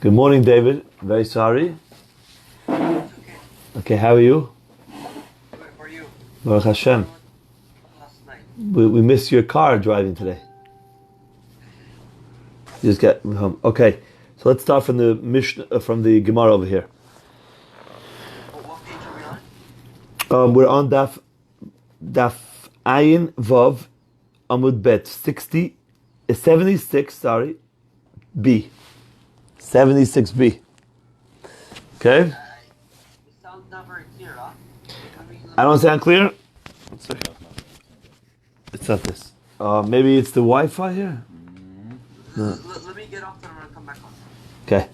Good morning, David. Very sorry. It's Okay, how are you? okay. For you. Baruch Hashem. Last night. We missed your car driving today. You just got home. Okay, so let's start from the Mishnah, from the Gemara over here. What page are we on? We're on Daf Ayin Vav Amud Bet 76. Sorry, B 76B. Okay. It sounds not very clear, huh? I don't sound clear. It's not this. Maybe it's the Wi-Fi here. No. Let me get off and I'm gonna come back on. Okay.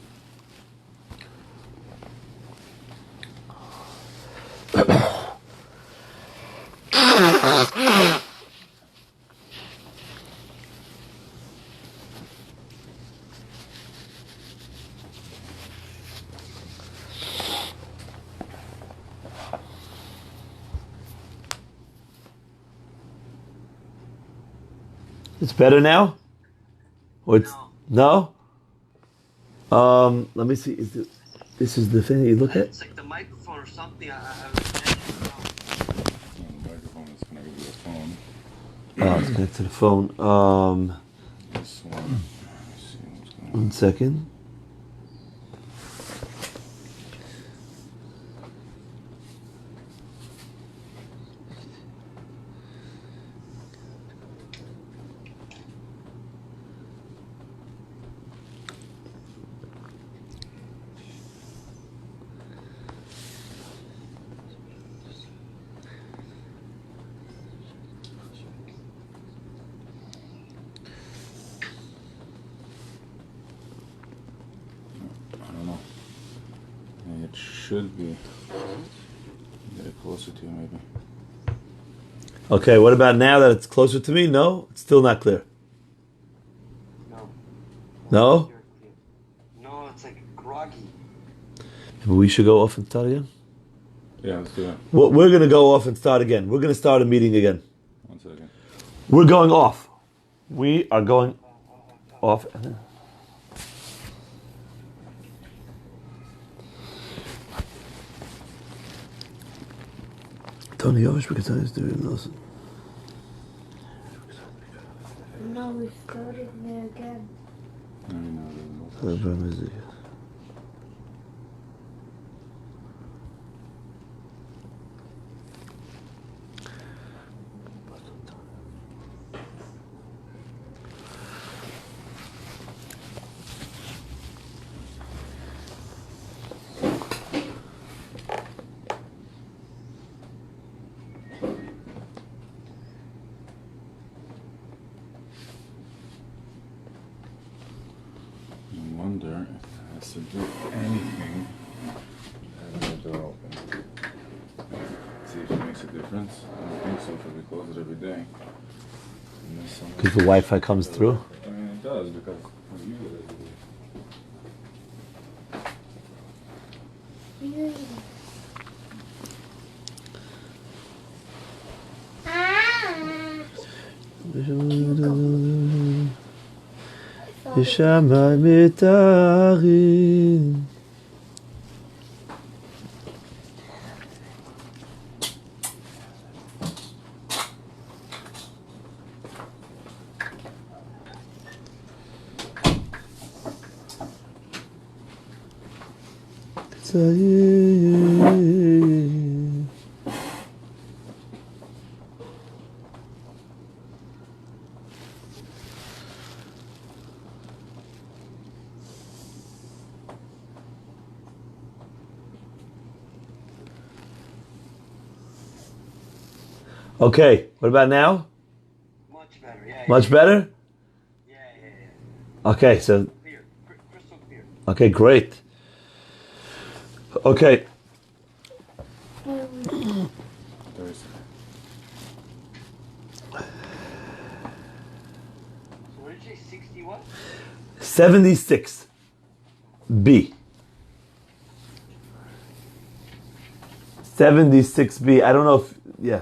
It's better now? Or it's no? Let me see. This is the thing that you look at? It's like the microphone or something. The microphone is connected to the phone. Oh, it's connected to the phone. This one. Let's see what's going on. 1 second. I don't know. It should be. Get it closer to you, maybe. Okay, what about now that it's closer to me? No? It's still not clear. No. No? No, it's like groggy. Maybe we should go off and start again? Yeah, let's do that. We're going to go off and start again. We're going to start a meeting again. 1 second. We're going off. We are going off. Tony Yosh, because I was doing those. No, we started there again. I know. I wonder if it has to do anything having the door open. See if it makes a difference. I don't think so because we close it every day. Because the Wi-Fi comes through? I mean, it does because we use it every day. בשמיים מטהרים. Okay, what about now? Much better, yeah. Much better? Yeah. Okay, so, Clear. Crystal clear. okay, great. Okay, Thursday. So what did you say, 60 what? 76 B. 76B. I don't know if, yeah.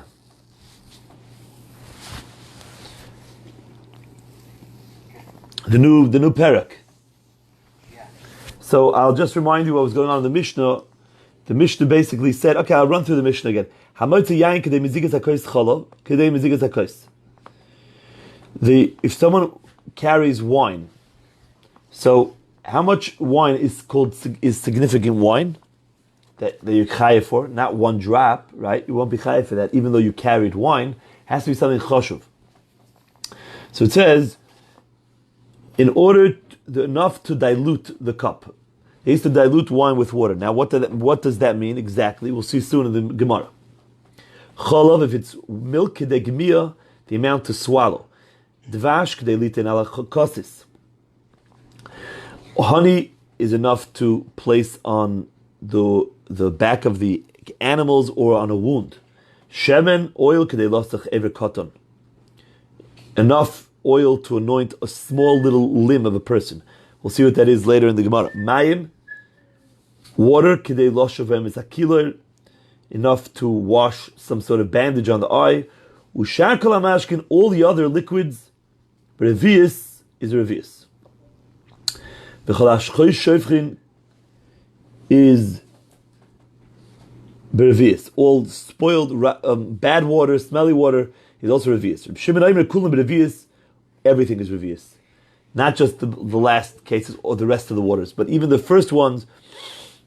The new parak. Yeah. So I'll just remind you what was going on in the Mishnah. The Mishnah basically said, okay, I'll run through the Mishnah again. If someone carries wine, so how much wine is significant wine that you're chayav for? Not one drop, right? You won't be chayav for that, even though you carried wine. It has to be something choshuv. So it says, in order enough to dilute the cup. They used to dilute wine with water. Now, what does that mean exactly? We'll see soon in the Gemara. Chalav, if it's milk, kedei gemia, the amount to swallow. Dvash, kedei liten ala kosis. Honey is enough to place on the back of the animals or on a wound. Shemen, oil, kedei losach ever cotton. Enough oil to anoint a small little limb of a person. We'll see what that is later in the Gemara. Mayim, water, kidei loshavem is akilor, enough to wash some sort of bandage on the eye. Ushar kol hamashkin, all the other liquids, revius is revius. V'chol hashchoy shofchin is revius. All spoiled, bad water, smelly water is also revius. Shimon Aimer kulam revius, everything is revius. Not just the last cases or the rest of the waters, but even the first ones,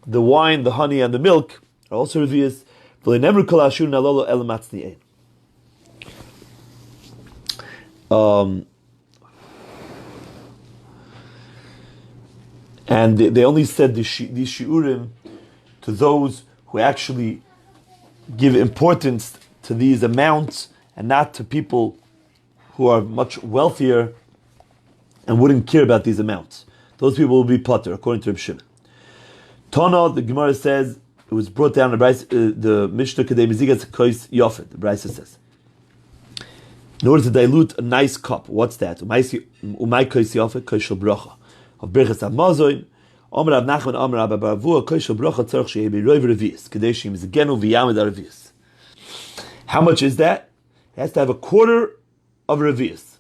the wine, the honey, and the milk are also revius. And they only said these shiurim to those who actually give importance to these amounts and not to people who are much wealthier and wouldn't care about these amounts. Those people will be potter, according to Reb Shimon. Tana, the Gemara says, it was brought down in the Mishnah Kedei Mezigas Kois Yofet, the Brisa says. In order to dilute a nice cup, what's that? Umay Kois Yofet, Kois Shel Bracha. Of Birchas HaMazoin, Omer Rav Nachman, Omer Rav Bavua, Kois Shel Bracha, Tzarech Shehei B'Rov Revius, Kedei Sheim Zigenu V'Yamed HaRevius. How much is that? It has to have a quarter of Revius.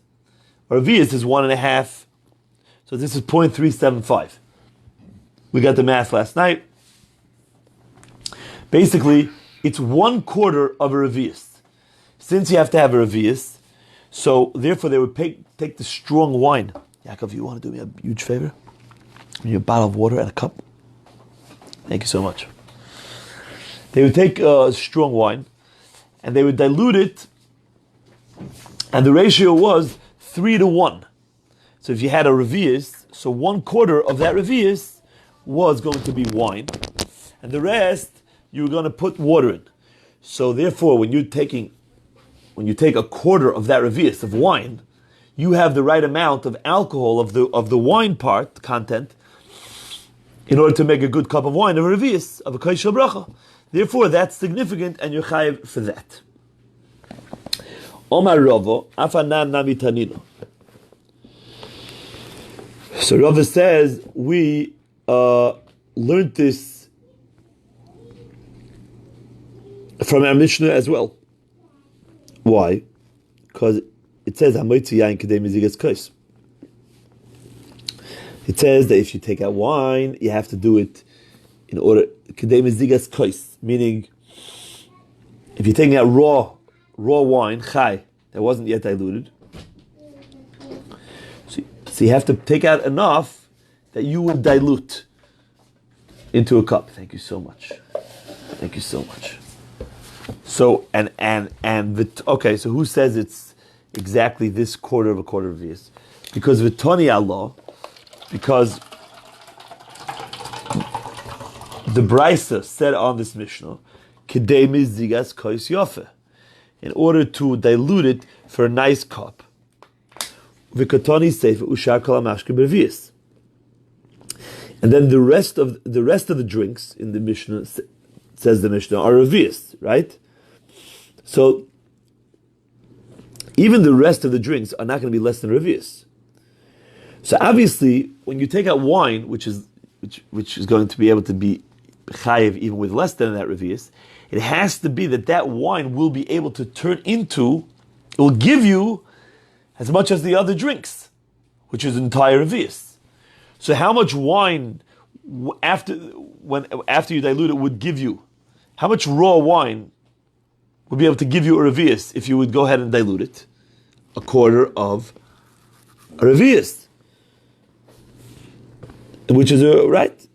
Revius is 1.5, so this is 0.375. We got the math last night. Basically, it's 1/4 of a revius. Since you have to have a revius, so therefore they would take the strong wine. Yaakov, you want to do me a huge favor? Give me a bottle of water and a cup. Thank you so much. They would take strong wine, and they would dilute it, and the ratio was 3-1. So if you had a revius, so 1/4 of that revius was going to be wine, and the rest you were going to put water in. So therefore, when you take a quarter of that revius of wine, you have the right amount of alcohol of the wine part content in order to make a good cup of wine of a revius of a kosh shel bracha. Therefore, that's significant, and you're chayiv for that. Omar Ravo, afanan nami tanino. So Rava says we learned this from our Mishnah as well. Why? Because it says Hamoitzi yain kedei mezigas kos. It says that if you take out wine, you have to do it in order kedei mezigas kos, meaning if you're taking out raw wine, chai, that wasn't yet diluted. So you have to take out enough that you would dilute into a cup. Thank you so much. Thank you so much. So so who says it's exactly this quarter of a quarter of this? Because v'toni Allah, because the Brisa said on this Mishnah, kedei mizigas kois yofe, in order to dilute it for a nice cup. V'katoni sefer ushar kol hamashke b'revius. And then the rest of the drinks in the Mishnah, says the Mishnah, are revius, right? So even the rest of the drinks are not going to be less than revius. So obviously, when you take out wine, which is going to be able to be chayiv even with less than that revius, it has to be that wine will be able to turn into, it will give you as much as the other drinks, which is entire revius. So how much wine after you dilute it would give you, how much raw wine would be able to give you a revius if you would go ahead and dilute it? A quarter of a revius, which is right.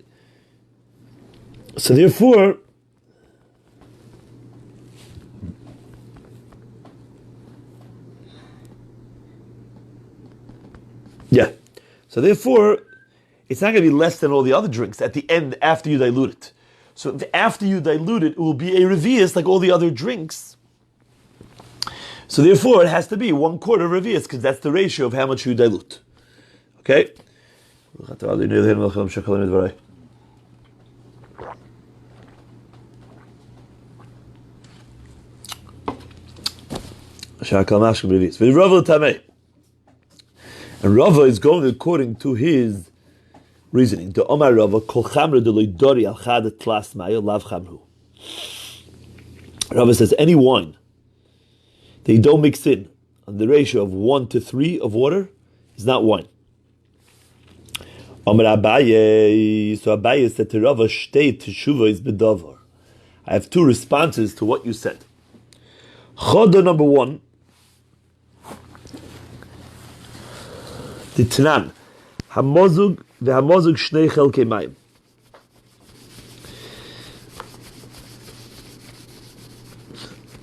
So therefore, yeah. So therefore, it's not going to be less than all the other drinks at the end after you dilute it. So after you dilute it, it will be a revius like all the other drinks. So therefore, it has to be 1/4 revius because that's the ratio of how much you dilute. Okay? And Rava is going according to his reasoning. The Omar Rava kol chamra de loidori al chad tlas mayo lav chamru. Rava says any wine that you don't mix in on the ratio of 1 to 3 of water is not wine. Omar Abaye, so Abaye said to Rava, shtei teshuva is bedavar. I have two responses to what you said. Choda number 1, the Tanan, hamozug vehamozug shnei chelkei mayim.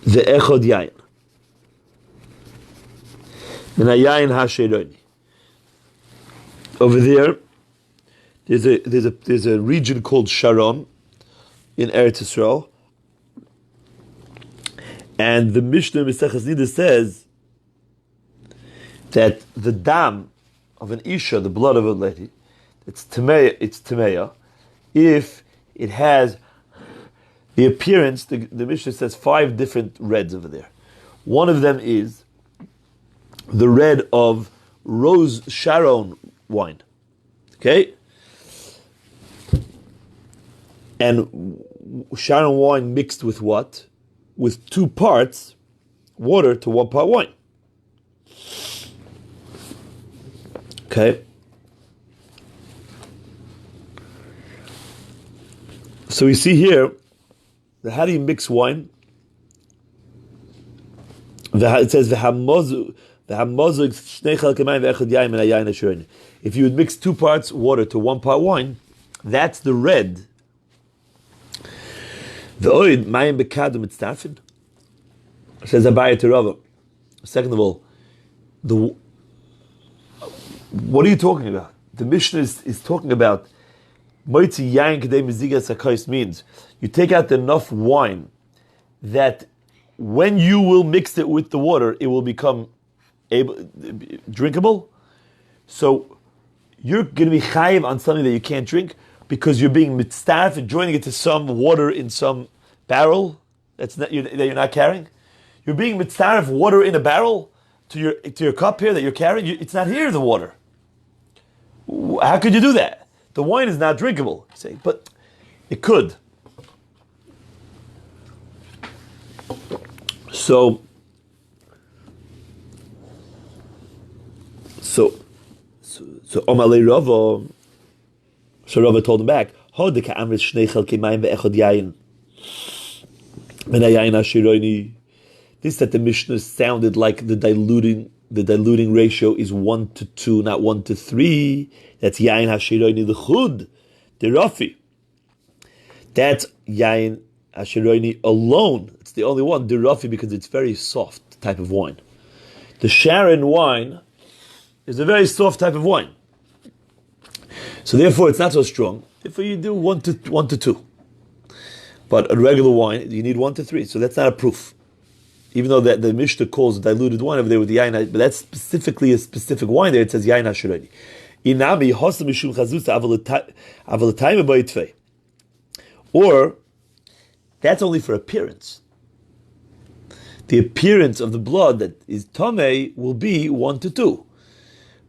Ve'echod yayin. Min hayayin hasheironi. Over there's a region called Sharon in Eretz Yisrael, and the Mishnah Masechet Nida says that the dam of an isha, the blood of a lady, it's tameya, if it has the appearance. The Mishnah says 5 different reds over there. One of them is the red of rose Sharon wine. Okay? And Sharon wine mixed with what? With 2 parts water to 1 part wine. Okay? So we see here that how do you mix wine? It says if you would mix 2 parts water to 1 part wine, that's the red. The mayim bekadum mitztafin. Says Abaye to Rava. Second of all, what are you talking about? The Mishnah is talking about moitzi yain kedei mezigas hakos, means you take out enough wine that when you will mix it with the water, it will become drinkable. So you're going to be chayiv on something that you can't drink because you're being mitzdarf and joining it to some water in some barrel that you're not carrying. You're being mitzdarf water in a barrel to your cup here that you're carrying. It's not here, the water. How could you do that? The wine is not drinkable. You say, but it could. So Omalei Rava. So Rava told him back. This that the Mishnah sounded like the diluting ratio is 1 to 2, not 1 to 3. That's yayin hashironi l'chud, the Rafi. That's yayin hashironi alone. It's the only one, the Rafi, because it's very soft type of wine. The Sharon wine is a very soft type of wine. So therefore, it's not so strong. If you do 1 to 2, but a regular wine you need 1 to 3. So that's not a proof. Even though the Mishnah calls diluted wine over there with the yain, but that's specifically a specific wine there. It says yain hashironi. Inami hosa mishum chazusa avalatayim ba'itfei. Or that's only for appearance. The appearance of the blood that is tamei will be 1 to 2.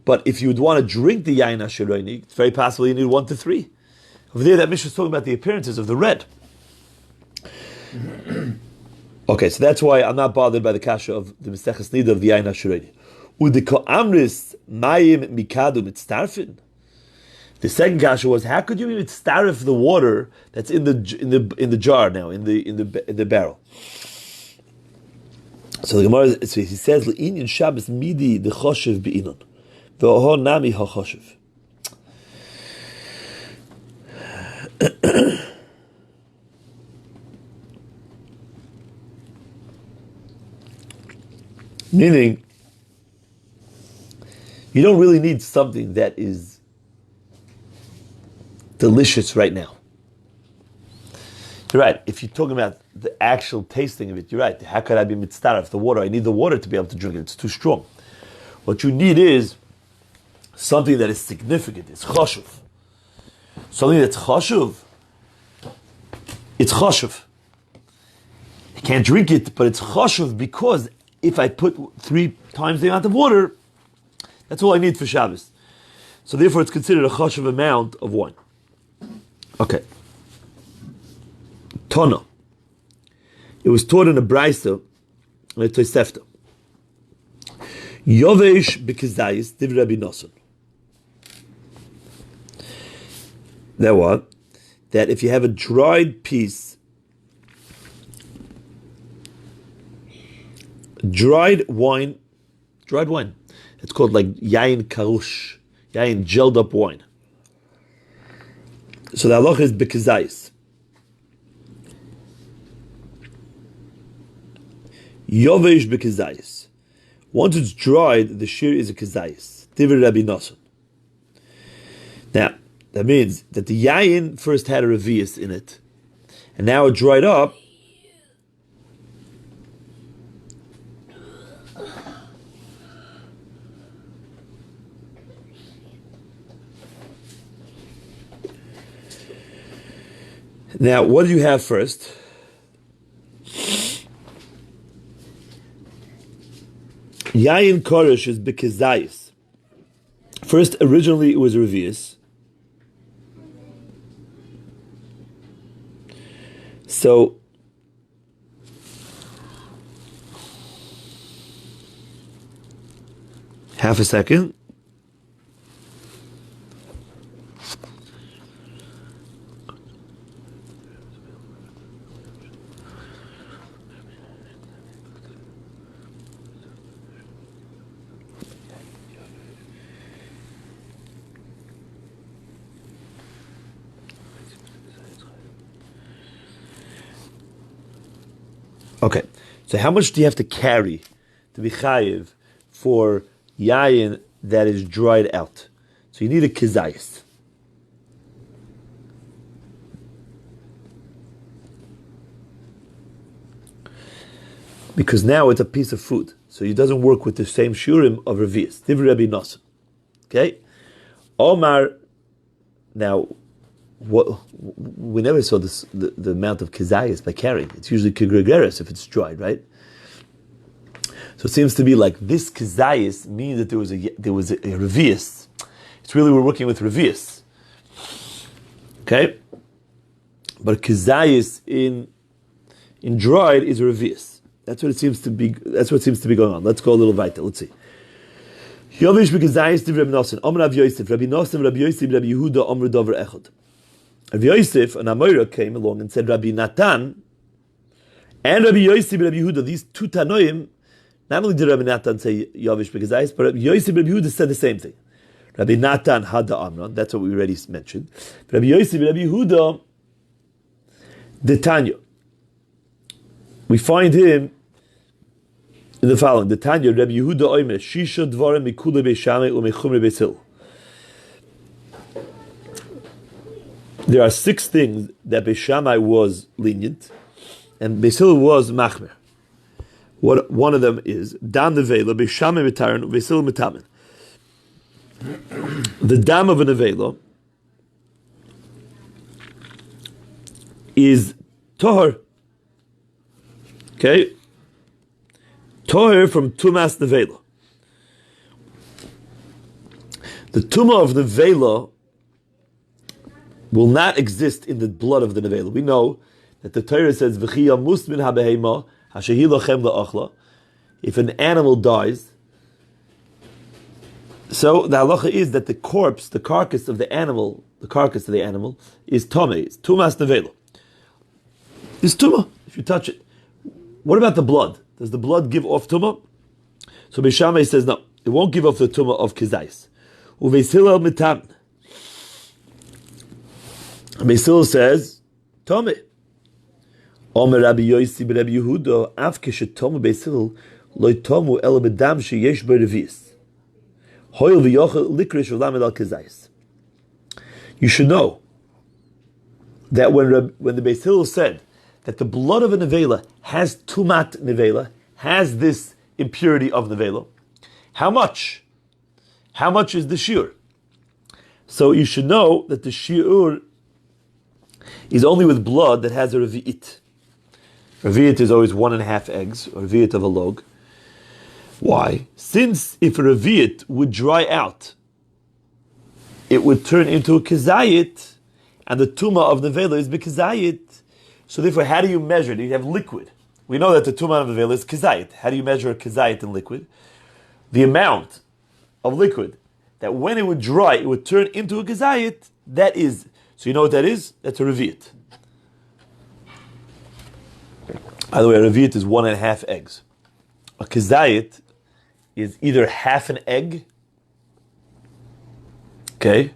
But if you would want to drink the yain hashironi, it's very possible you need 1 to 3. Over there, that Mishnah is talking about the appearances of the red. Okay, so that's why I'm not bothered by the kasha of the Masechet Nida of the yain hashironi. Udiko amris mayim mikadu mitztarfin. The second kasha was, how could you be mitzaref the water that's in the jar now, in the barrel? So the Gemara, so he says, "Le'inyan Shabbos midi the choshev be'inon, ve'oho nami hachoshev." Meaning, you don't really need something that is delicious right now. You're right. If you're talking about the actual tasting of it, you're right. How could I be mitzdaref the water? I need the water to be able to drink it. It's too strong. What you need is something that is significant. It's choshev. Something that's choshev. It's choshev. I can't drink it, but it's choshev because if I put 3 times the amount of water, that's all I need for Shabbos. So therefore, it's considered a choshev amount of wine. Okay. Tona. It was taught in a Braisa, in a Tosefta. Yovesh b'kezayis div Rabbi Nosson. That what? That if you have a dried piece, dried wine, it's called like yayin karush, yayin gelled up wine. So the halacha is b'kezayis. Yovesh b'kezayis. Once it's dried, the shear is a kezayis. Divrei Rabbi Nosson. Now, that means that the yayin first had a revius in it, and now it dried up. Now, what do you have first? Yayin Koresh is Bekezayis. First, originally it was Revius. So, half a second. Okay, so how much do you have to carry to be chayiv for yayin that is dried out? So you need a kizayis. Because now it's a piece of fruit, so it doesn't work with the same shurim of revius. Divrei Rabbi Nosson. Okay, Omar. Now, we never saw this, the amount of kizayis by carrying. It's usually kigregeres if it's dried, right? So it seems to be like this kizayis means that there was a revius. It's really we're working with revius. Okay, but kizayis in dried is a revius. That's what it seems to be. That's what seems to be going on. Let's go a little weiter. Let's see. Yovish b'kizayis div Rabbi Nosson. Omer Rav Yosef. Rabbi Nosson, Rabbi Yosef, Rabbi Yehuda, Omer Dover Echad. Rabbi Yosef, an Amoira, came along and said, Rabbi Natan and Rabbi Yosef, Rabbi Yehuda, these two Tanoim, not only did Rabbi Natan say Yovish b'kizayis, but Rabbi Yosef, Rabbi Yehuda said the same thing. Rabbi Natan had the Amran, that's what we already mentioned. Rabbi Yosef, Rabbi Yehuda, the Tanya. We find him in the following: the Tanya, Rabbi Yehuda Omer, Shisha Dvarim Mikule Beishamei Umechumre Beisil. There are 6 things that Beishamai was lenient, and Beisil was machmer. One of them is dam nevela Beishamai mitaron Beisil mitamen. The dam of a nevela is tohar. Okay. Toher from Tumas Nevela. The Tumah of the Nevela will not exist in the blood of the Nevela. We know that the Torah says, V'chiyah musmin habehema hashehi lachem la'achla. If an animal dies, So the halacha is that the carcass of the animal, is tomei. It's tumas nevela. It's tumah if you touch it. What about the blood? Does the blood give off tumah? So Beis Shammai says no, it won't give off the tumah of kizayis. Uveis Hillel mitam. Beis Hillel says tomei. Omer Rabbi Yosi Rabbi Yehuda af kishetomu Beis Hillel lo tomu el bedam sheyesh bo revius. Hoil v'yochel likrish v'lamed al kizayis. You should know that when the Beis Hillel said that the blood of a nevela has tumat nevela, has this impurity of nevela, how much? How much is the shiur? So you should know that the shiur is only with blood that has a revi'it. Revi'it is always 1.5 eggs, or revi'it of a log. Why? Since if a revi'it would dry out, it would turn into a kizayit, and the tumah of nevela is bekizayit. So therefore, how do you measure it? You have liquid. We know that the tumah of nevela is kizayit. How do you measure a kizayit in liquid? The amount of liquid that when it would dry, it would turn into a kizayit. That is. So you know what that is? That's a revi'it. By the way, a revi'it is 1.5 eggs. A kizayit is either half an egg, okay,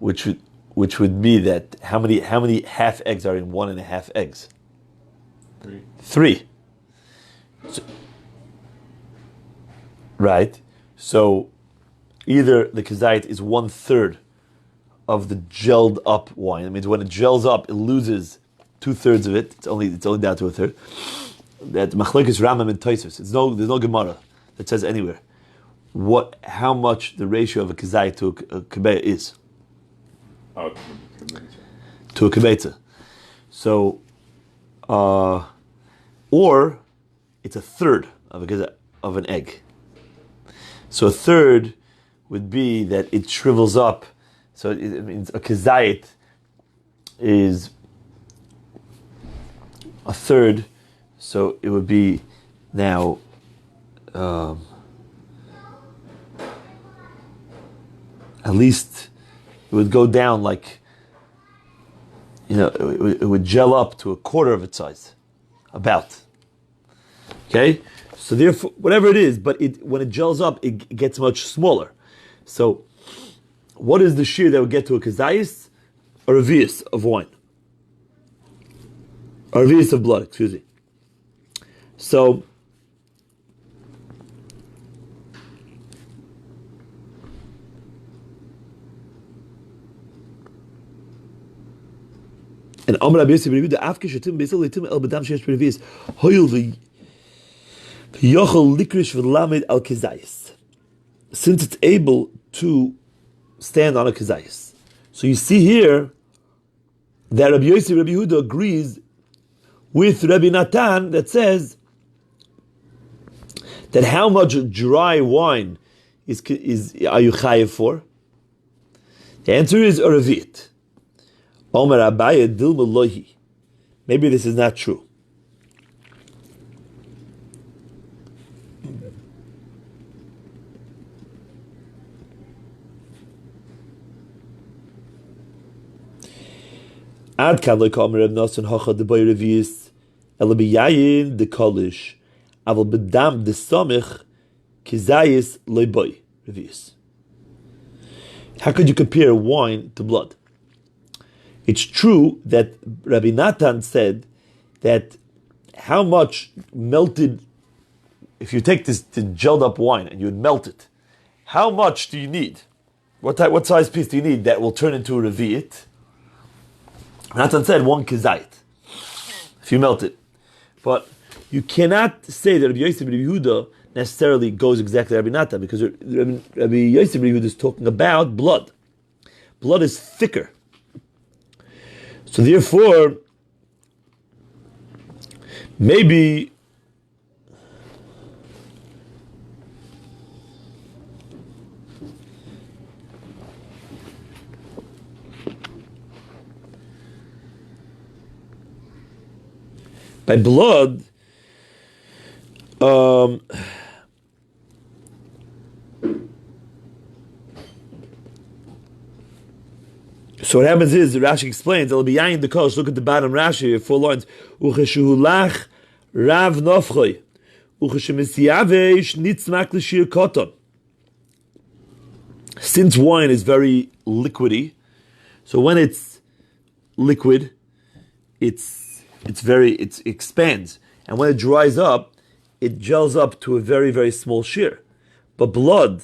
which would be that how many half eggs are in 1.5 eggs? 3. So, right. So either the kizayit is 1/3 of the gelled up wine. It means when it gels up, it loses 2/3 of it. It's only down to 1/3. That machlokes Rambam and Tosfos. There's no Gemara that says anywhere how much the ratio of a kizayit to a kebeya is. To a kibetza. So, or it's 1/3 of an egg. So 1/3 would be that it shrivels up. So it means a kizayit is 1/3. So it would be now at least it would go down like, it would gel up to 1/4 of its size, about. Okay, so therefore, whatever it is, but when it gels up, it gets much smaller. So, what is the shear that would get to a kazayis? A revius of wine, a revius of blood. Excuse me. So. And Amr Rabbi Yosef Rabbi Yehuda afke shetim beisel leitim el bedam sheyesh berevius hoyul v'yochel likrish v'lamed al kizayis, since it's able to stand on a kizayis. So you see here that Rabbi Yosef Rabbi Yehuda agrees with Rabbi Natan that says that how much dry wine is are you chayev for? The answer is a revit. Omer Abaye Dilma Lohi. Maybe this is not true. Ad kan loy kamer Reb Nosson hacha de boy revius ele beyayin de kolish aval bedam de samich kizayis loy boy revius. How could you compare wine to blood? It's true that Rabbi Natan said that how much melted, if you take this gelled up wine and you would melt it, how much do you need? What size piece do you need that will turn into a revi'it? Natan said 1 kizayit, if you melt it. But you cannot say that Rabbi Yosef Rabbi Yehuda necessarily goes exactly like Rabbi Natan, because Rabbi Yosef Rabbi Yehuda is talking about blood. Blood is thicker. So therefore, maybe by blood, So what happens is, Rashi explains, it'll be yayin the kosh, look at the bottom Rashi, 4 lines, Ucheshuhulach rav nofchoy, Ucheshemisiyavesh nitzmak l'shir koton. Since wine is very liquidy, so when it's liquid, it expands, and when it dries up, it gels up to a very, very small shear. But blood,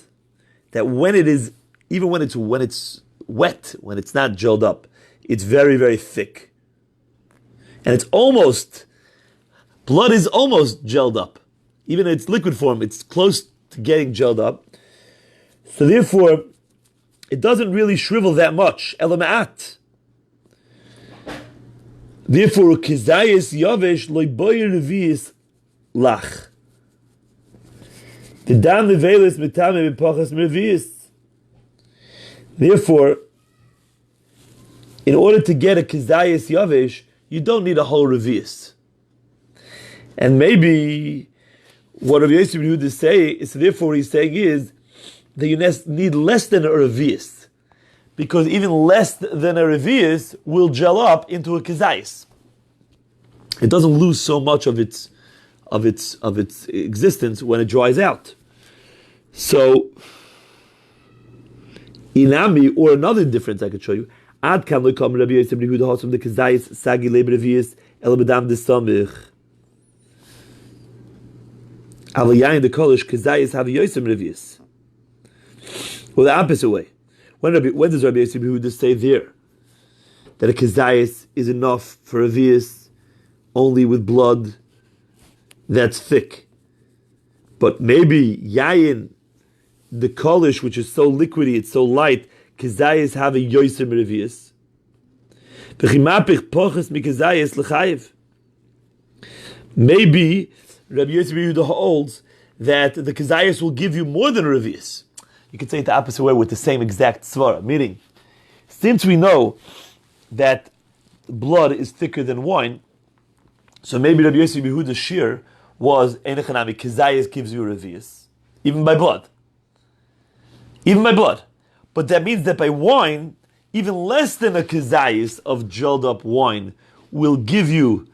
that when it is, even when it's wet, when it's not gelled up, it's very, very thick. And blood is almost gelled up. Even in its liquid form, it's close to getting gelled up. So therefore, it doesn't really shrivel that much. Elama'at. Therefore, kizayis yavesh loy boyer reviis lach. The dam nevelis mitame b'pachas reviis. Therefore, in order to get a kizayis yavesh, you don't need a whole revius. And maybe what Rabbi Yosef Yehuda is saying is, therefore he's saying is that you need less than a revius, because even less than a revius will gel up into a kizayis. It doesn't lose so much of its existence when it dries out. So, inami, or another difference I could show you. Ad kam lekam Rabbi Yosef Yehuda hosam the kizayis sagi leib revius el bedam desamich. Avayayin the kolish kizayis have Yosef revius. Well, the opposite way. When does Rabbi Yosef Yehuda say there that a kizayis is enough for a revius only with blood that's thick? But maybe yayin, the kolish, which is so liquidy, it's so light, kizayis have a Yosef revius. Maybe Rabbi Yosef Yehuda holds that the kizayis will give you more than a revius. You could say it the opposite way with the same exact svara, meaning, since we know that blood is thicker than wine, so maybe Rabbi Yosef Yehuda's shir was enechanami, kizayis gives you a revius, even by blood. Even by blood. But that means that by wine, even less than a kizayis of gelled up wine will give you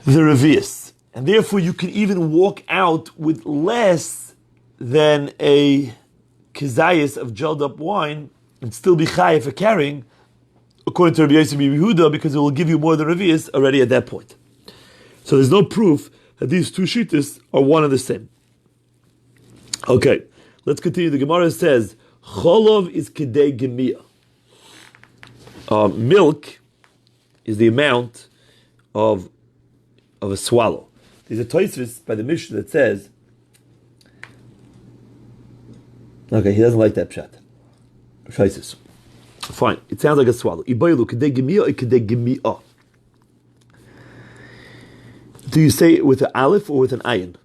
the revius. And therefore you can even walk out with less than a kizayis of gelled up wine and still be chayav for carrying, according to Rabbi Yosef Yehuda, because it will give you more than revius already at that point. So there's no proof that these two shittas are one and the same. Okay, let's continue. The Gemara says, Cholov is kedei gemia. Milk is the amount of a swallow. There's a Tosfos by the Mishnah that says, okay, he doesn't like that pshat. Tosfos. Fine, it sounds like a swallow. Ibaylu kedei gemia or kedei gemia. Do you say it with an aleph or with an ayin?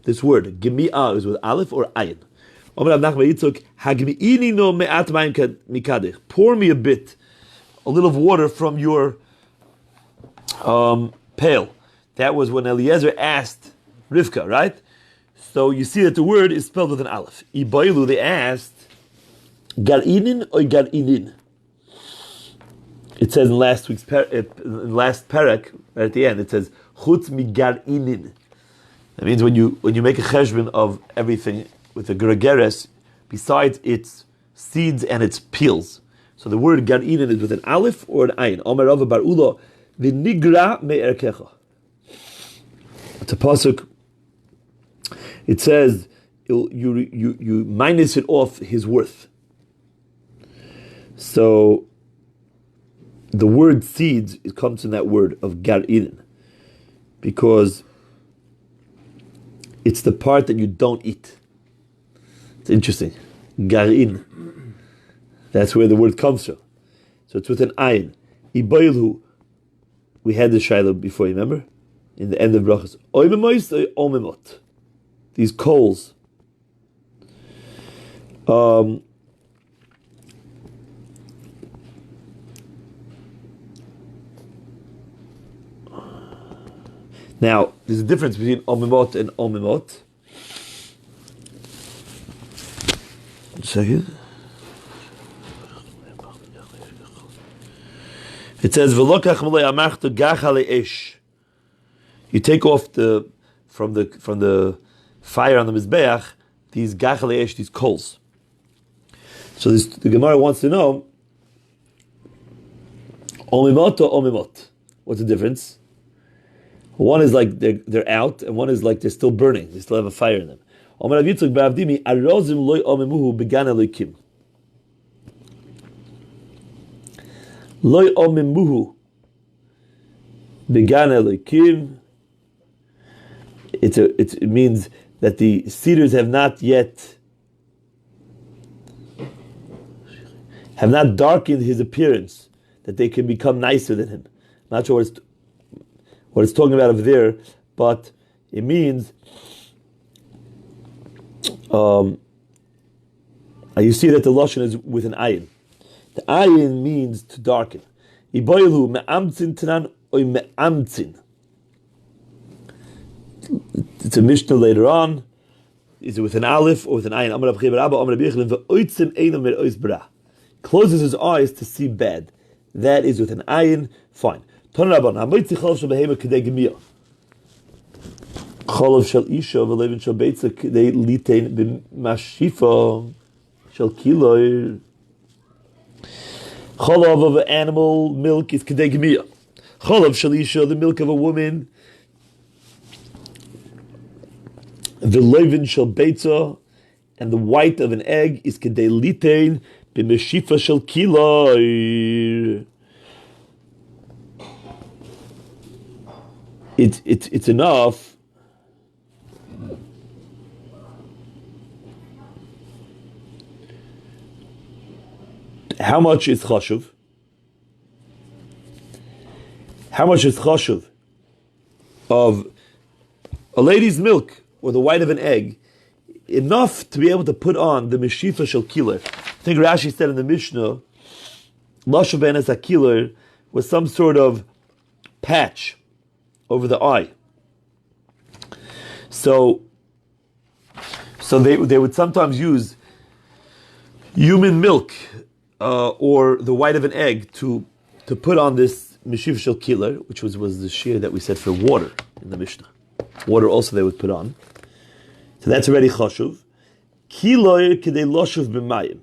This word, gemia, is with aleph or ayin? Pour me a little of water from your pail. That was when Eliezer asked Rivka, right? So you see that the word is spelled with an aleph. Ibaylu, they asked, gar'inin or gar'inin? It says in last parak, right at the end, it says, chutz mi gar'inin. That means when you make a cheshbon of everything with a gregeres, besides its seeds and its peels. So the word gar'inin is with an aleph or an ayin. Omer Rava bar Ula, v'nigra me'erkecha. It's a pasuk. It says you minus it off his worth. So the word seeds, it comes from that word of gar'inin, because it's the part that you don't eat. It's interesting. Gar'in. That's where the word comes from. So it's with an ayin. Ibaylu. We had the shiloh before, remember? In the end of brachas. Oimemois or omemot. These coals. Now, there's a difference between omemot and omemot. One second. It says, "V'lokach malei amachta gachale esh." You take off from the fire on the mizbeach these gachale esh, these coals. So the Gemara wants to know, omimot or omimot? What's the difference? One is like they're out, and one is like they're still burning. They still have a fire in them. Omer Rav Yitzchak bar Avdimi, arozim loy omimuhu began elokim. Loy omimuhu began elokim. It means that the cedars have not darkened his appearance, that they can become nicer than him. I'm not sure what it's talking about over there, but it means you see that the lashon is with an ayin. The ayin means to darken. Iboilu me'amtzin tanan oy me'amtzin. It's a mishnah later on. Is it with an aleph or with an ayin? Amar Rav Chiya bar Abba, Amar Rabbi Yechilin, ve'oitzim einam me'ois bra. Closes his eyes to see bad. That is with an ayin. Fine. Ton Rabban, hamoitzi chalav shel behema kedei gemiyah. Chalav shel isha v'levin shel beitza kedei litein b'mashifa shel kiloir. Chalav of an animal milk is kedei gemiyah. Chalav shel isha, the milk of a woman. V'levin shel beitza, and the white of an egg is kedei litein b'mashifa shel kiloir. It's enough. How much is chashuv? How much is chashuv of a lady's milk or the white of an egg? Enough to be able to put on the meshifa shel kiler. I think Rashi said in the Mishnah, lashav be'enes hakiler was some sort of patch over the eye. So they would sometimes use human milk or the white of an egg to put on this meshiv shel kiler, which was the shear that we said for water in the Mishnah. Water also they would put on. So that's already chashuv. Kiloir kedei loshuv b'mayim.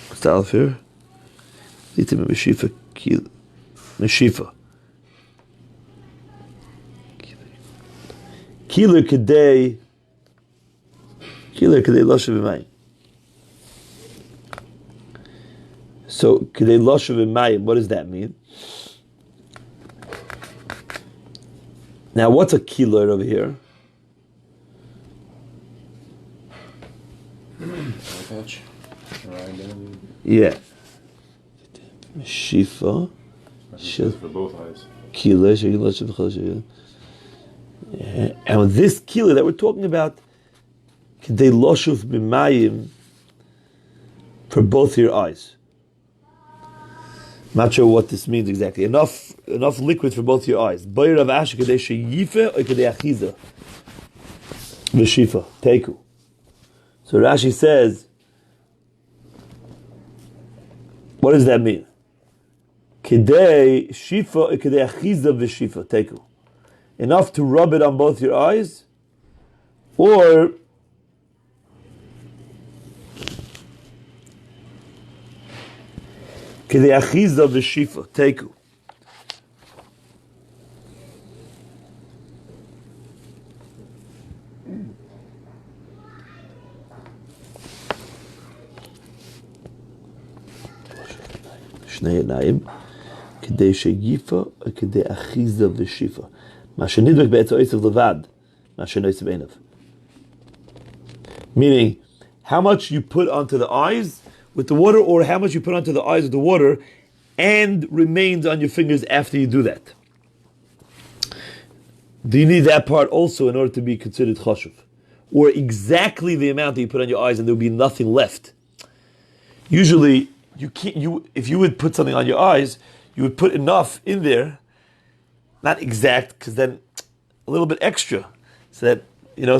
What's the alf here? Litim meshifa meshifa. Kiloir kedei loshuv b'mayim. So kedei loshuv b'mayim. What does that mean? Now, what's a kiloir over here? Patch. Yeah. Shifa. For both eyes. Kiloir. And with this kiloir that we're talking about, kedei loshuv b'mayim, for both your eyes. Not sure what this means exactly. Enough liquid for both your eyes. Boyer of Asher kedei sheyife or kedei achiza. V'shifa teiku. So Rashi says, what does that mean? Kedei shifa or kedei achiza v'shifa teiku. Enough to rub it on both your eyes, or kedei achiza v'shifa teiku. Shnei yadayim kedei sheyifa or kedei achiza v'shifa. Ma shenidbek be'etz oisav levad, ma shenoisav einav. Meaning, how much you put onto the eyes with the water, or how much you put onto the eyes with the water and remains on your fingers after you do that. Do you need that part also in order to be considered chashuv? Or exactly the amount that you put on your eyes and there will be nothing left? Usually, if you would put something on your eyes, you would put enough in there, not exact, because then a little bit extra, so that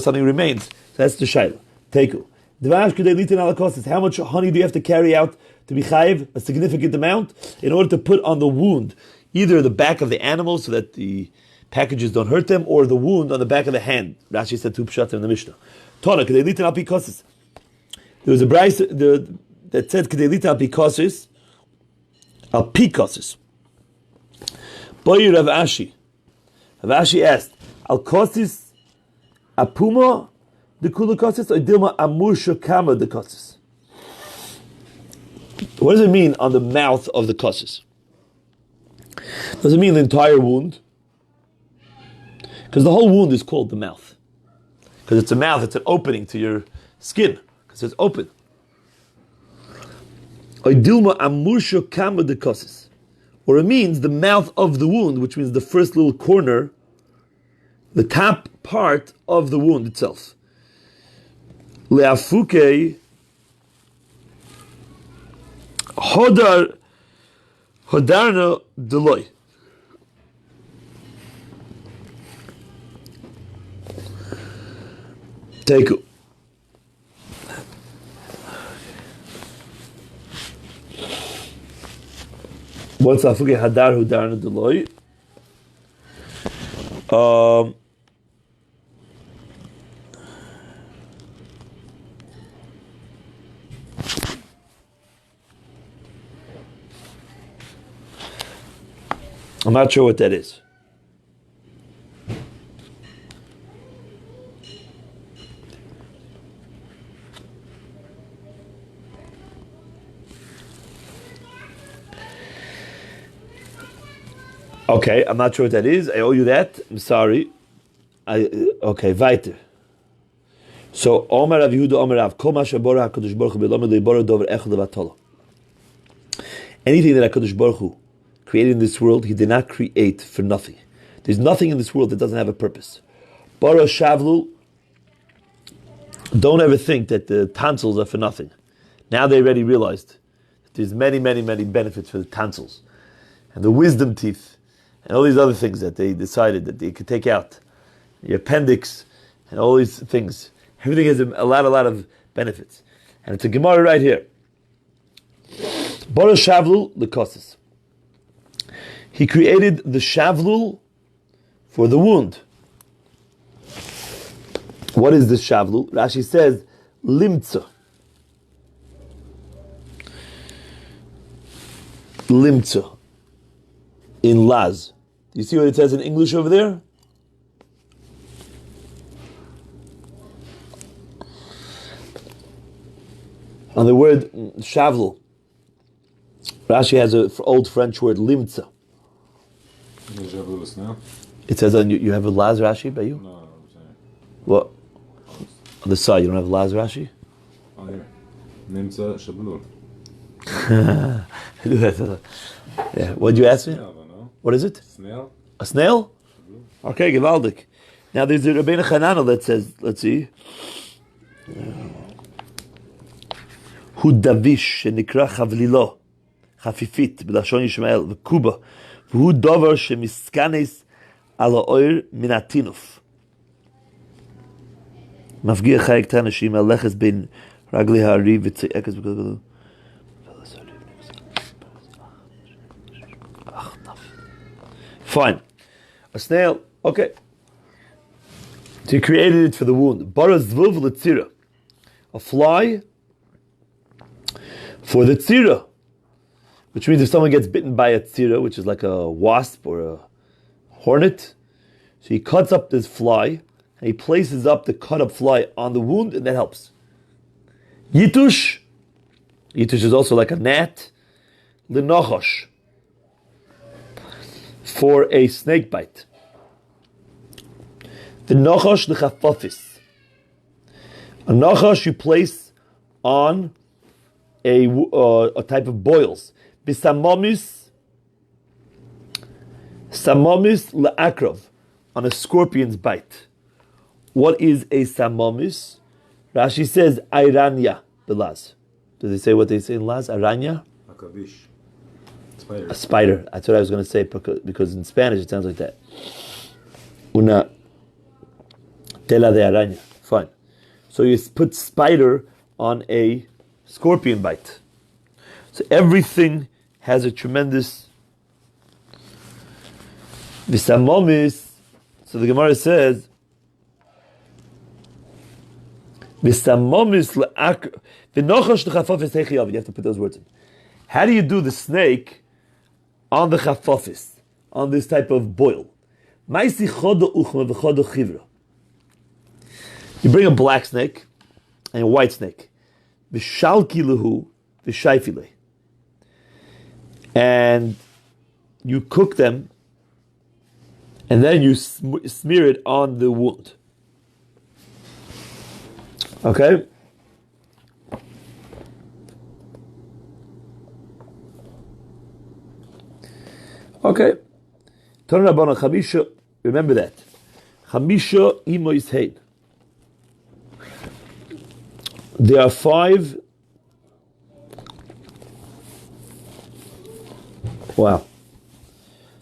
something remains. So that's the shayla. Teku. Dvash k'dei litin ala kosses. How much honey do you have to carry out to be chayiv? A significant amount in order to put on the wound, either the back of the animal so that the packages don't hurt them, or the wound on the back of the hand. Rashi said 2 pshatim in the Mishnah. Torah k'dei litin al pi kosses. There was a brayse that said k'dei litin al pi kosses. Al pi kosses. Boy Rav Ashi. Rav Ashi asked, al kosses apuma the kula kosses or dilma amur shakama the kosses? What does it mean on the mouth of the kosses? Does it mean the entire wound? Because the whole wound is called the mouth. Because it's a mouth, it's an opening to your skin. Because it's open. Or dilma amur shakama the kosses. Or it means the mouth of the wound, which means the first little corner, the top part of the wound itself. Leafuke hodarna deloy. Teku. What's afuke hadar hodarna deloy? I'm not sure what that is. Okay, I'm not sure what that is. I owe you that. I'm sorry. Okay, weiter. So, Omer Rav Yehuda, Omer Rav, Kol ma shabora HaKadosh Baruch Hu b'lomer leibora dover echad levatolo. Anything that HaKadosh Baruch Hu created in this world, He did not create for nothing. There's nothing in this world that doesn't have a purpose. Bara Shavlu, don't ever think that the tonsils are for nothing. Now they already realized that there's many, many, many benefits for the tonsils. And the wisdom teeth, and all these other things that they decided that they could take out. Your appendix, and all these things. Everything has a lot of benefits. And it's a Gemara right here. Bara Shavlu, the kosses. He created the shavlul for the wound. What is this shavlul? Rashi says, limtza. Limtza. In Laz. Do you see what it says in English over there? On the word shavlul, Rashi has an old French word, limtza. It says on you have a Laz Rashi by you? No, I'm saying. What? On the side, you don't have a Laz Rashi? Oh, here. Nimtza Shabulur. Yeah. What did you ask me? Snail, I don't know. What is it? Snail? A snail? Okay, gewaldig. Now there's a Rabbeinu Chananel that says, let's see. Hu davish shenikra chavlilo chafifit b'lashon Yishmael v'kuba v'hu dover shemiskanes ala oir min atinuf mafgir chayek tanashim aleches bin ragli ha'ari v'tze'ekes b'kol. Fine. A snail, okay. So he created it for the wound. Bara zvuv l'tzira. A fly for the tzira. Which means if someone gets bitten by a tzira, which is like a wasp or a hornet, so he cuts up this fly, and he places up the cut up fly on the wound, and that helps. Yitush. Yitush is also like a gnat. L'nochosh. For a snake bite. The nachash l'chafafis. A nachash you place on a type of boils. Bisamamis la'akrov. On a scorpion's bite. What is a samamis? Rashi says airanya, the Laz. Do they say what they say in Laz? Aranya? Akavish. Spider. A spider. That's what I was going to say because in Spanish it sounds like that. Una tela de araña. Fine. So you put spider on a scorpion bite. So everything has a tremendous visamomis. So the Gemara says visamomis le'ak v'nochash l'chafofis hechiyav. You have to put those words in. How do you do the snake on the chafofis, on this type of boil? Ma'isi chodo uchma v'chodo chivra. You bring a black snake and a white snake. V'shalki lehu v'shayfile. And you cook them, and then you smear it on the wound. Okay? Okay. Torah Rabbana Chamisha, remember that. Chamisha imois hein. There are 5. Wow.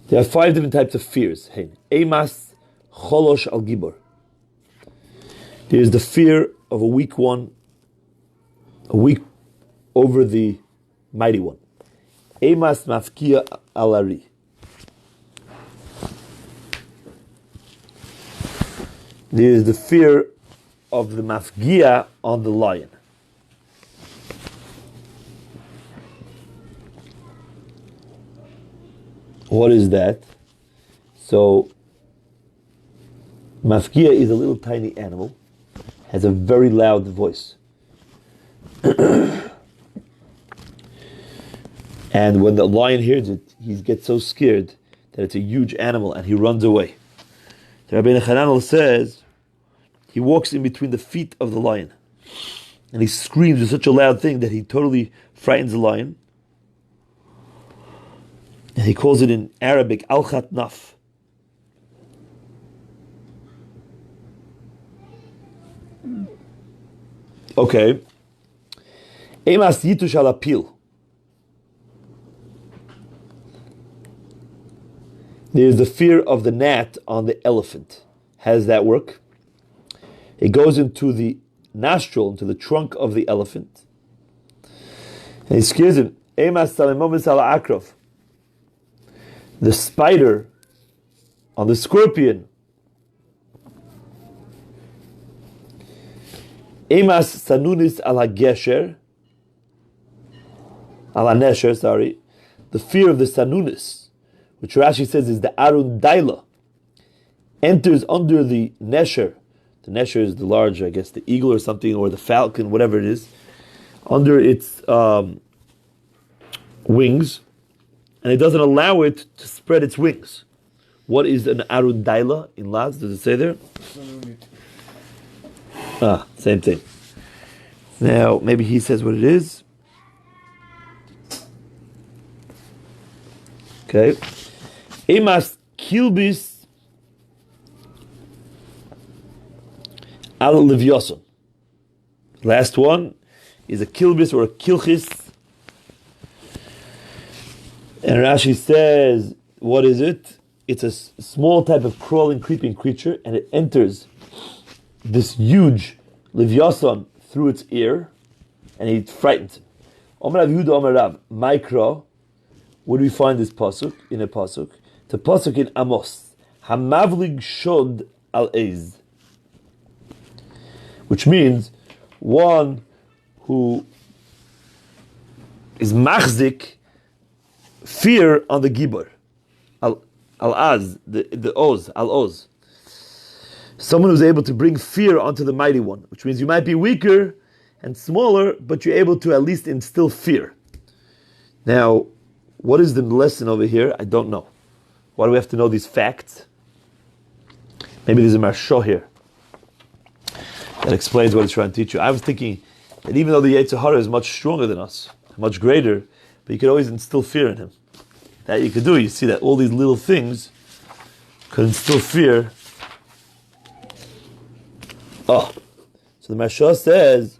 There are 5 different types of fears. Hein. Emas cholosh al gibor. There is the fear of a weak one, a weak over the mighty one. Emas mafkia alari. There is the fear of the mafgia on the lion. What is that? So, mafgia is a little tiny animal, has a very loud voice. And when the lion hears it, he gets so scared that it's a huge animal and he runs away. The Rabbi Hananel says, he walks in between the feet of the lion and he screams with such a loud thing that he totally frightens the lion. And he calls it in Arabic, al-khat naf. Okay. Emas yitush al apil. There's the fear of the gnat on the elephant. How does that work? It goes into the nostril, into the trunk of the elephant. And he scares him. Emas salimomis al akrov. The spider on the scorpion. Emas sanunis ala gesher. Ala nesher, sorry. The fear of the sanunis, which Rashi says is the arun daila, enters under the nesher. The nesher is the large, I guess, the eagle or something, or the falcon, whatever it is, under its wings, and it doesn't allow it to spread its wings. What is an arun daila in Laz? Does it say there? Same thing. Now, maybe he says what it is. Okay. Emas kilbis al livyoson. Last one is a kilbis or a kilchis. And Rashi says, what is it? It's a small type of crawling, creeping creature, and it enters this huge livyoson through its ear, and he frightens him. Omer Rav Yehuda, Omer Rav, Mikra. Where do we find this pasuk? In a pasuk. It's a pasuk in Amos. Hamavlig shod al eiz. Which means one who is machzik fear on the gibor. Al-az, the oz, al-oz. Someone who's able to bring fear onto the mighty one, which means you might be weaker and smaller, but you're able to at least instill fear. Now, what is the lesson over here? I don't know. Why do we have to know these facts? Maybe there's a marsha here that explains what it's trying to teach you. I was thinking that even though the Yetzer Hara is much stronger than us, much greater, but you could always instill fear in him. That you could do. You see that all these little things could instill fear. So the marsha says,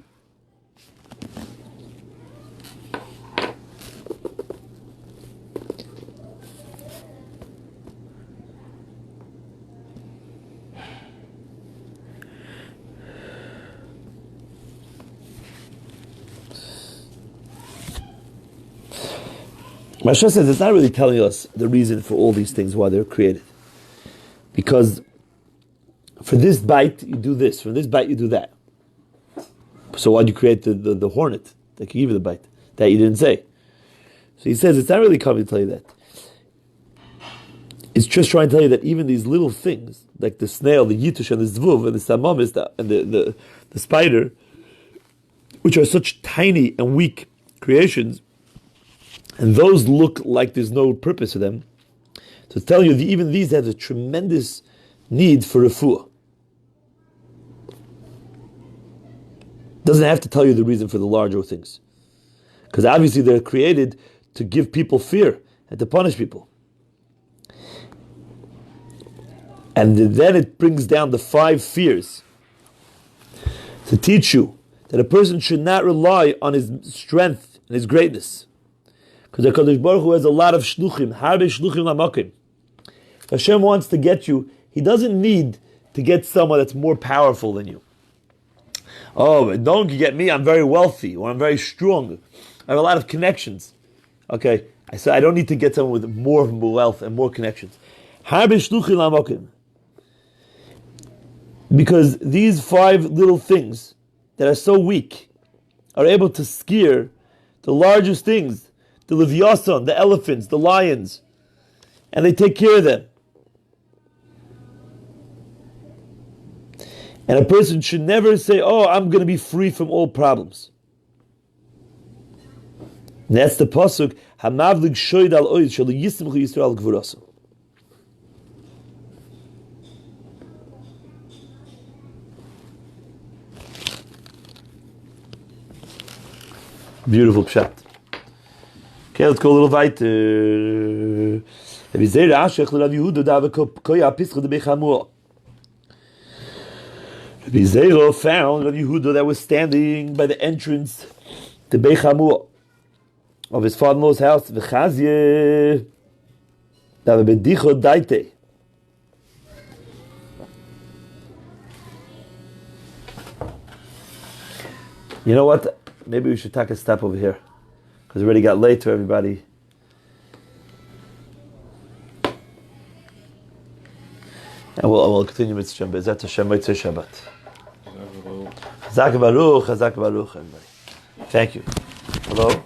Masha says it's not really telling us the reason for all these things, why they're created. Because for this bite, you do this. For this bite, you do that. So why'd you create the hornet that can give you the bite? That you didn't say. So he says it's not really coming to tell you that. It's just trying to tell you that even these little things, like the snail, the yitush, and the zvuv, and the samamis, and the spider, which are such tiny and weak creations, and those look like there's no purpose to them, to tell you that even these have a tremendous need for refuah. Doesn't have to tell you the reason for the larger things. Because obviously they're created to give people fear and to punish people. And then it brings down the 5 fears to teach you that a person should not rely on his strength and his greatness. Because HaKadosh Baruch Hu has a lot of shluchim, harbe shluchim lamakim. If Hashem wants to get you, He doesn't need to get someone that's more powerful than you. Oh, but don't get me, I'm very wealthy, or I'm very strong. I have a lot of connections. Okay, so I don't need to get someone with more wealth and more connections. Harbe shluchim lamakim. Because these 5 little things that are so weak are able to scare the largest things, the Leviathan, the elephants, the lions, and they take care of them. And a person should never say, oh, I'm going to be free from all problems. And that's the pasuk, Hamavlig shoyd al oid shel yisimchu Yisrael gvurasa. Beautiful pshat. Okay, let's go a little weiter. Rabbi Zera found Rabbi Yehuda that was standing by the entrance to Beit Hamua of his father-in-law's house. V'chazye bedicho daite. You know what? Maybe we should take a step over here, because it already got late to everybody. And we'll continue with Shem Be'ezat Hashem Motzei Shabbat. Chazak Baruch, everybody. Thank you. Hello.